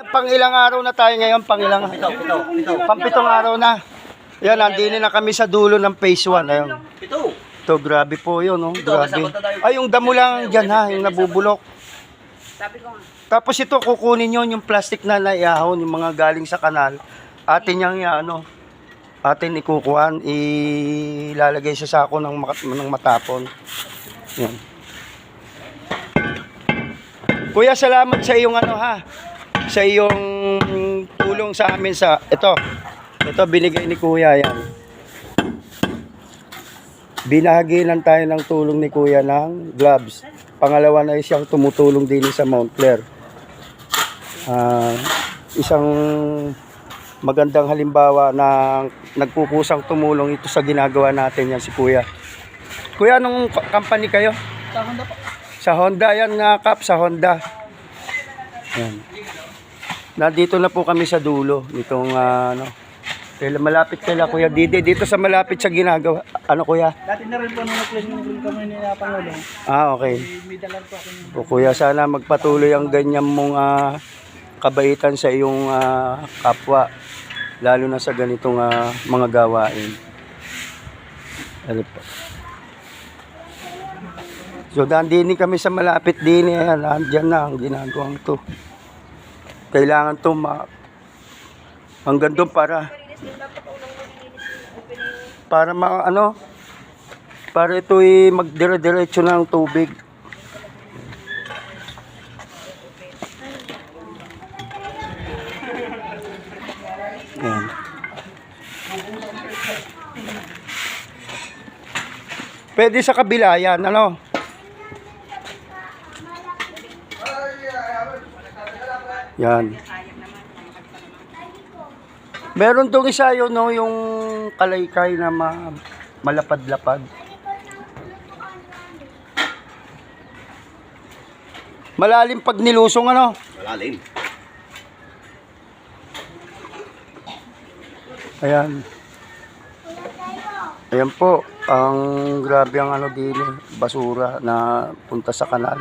pang ilang araw na tayo ngayon, pampitong araw na. Yan, nandini na kami sa dulo ng phase 1. Ayun. Ito, grabe po yun, no? Grabe. Ay, yung damo lang dyan, ha, yung nabubulok. Tapos ito, kukunin yun, yung plastic na naihahon, yung mga galing sa kanal. Atin yung, atin ikukuhan, ilalagay sa sako ng matapon. Yan. Kuya, salamat sa iyong sa iyong tulong sa amin sa ito binigay ni Kuya. Yan, binahaginan tayo ng tulong ni Kuya ng gloves. Pangalawa na siyang tumutulong din sa Mount Clair. Isang magandang halimbawa na nagpukusang tumulong ito sa ginagawa natin. Yan si Kuya. Kuya, anong company kayo? Sa Honda po. Sa Honda yan nga, Kap, sa Honda. Yan. Nandito na po kami sa dulo nitong malapit kaila Kuya Dide, dito sa malapit sa ginagawa. Ano Kuya? Dati na rin po nung nag-clean kami ni Pangulong. Okay. May dalan po ako. Kuya, sana magpatuloy ang ganyan mong kabaitan sa iyong kapwa, lalo na sa ganitong mga gawain. Ano po? So, dandini kami sa malapit din. Ayan, andyan na ang ginagawang to. Kailangan to hanggang doon para para ito'y magdire-diretso ng tubig. Ayan. Pwede sa kabila yan, Yan. Meron tong isa yun, yung kalaykay na malapad-lapad. Malalim pag nilusong, Malalim. Ayan. Ayan po, ang grabe ang din, basura na punta sa kanal.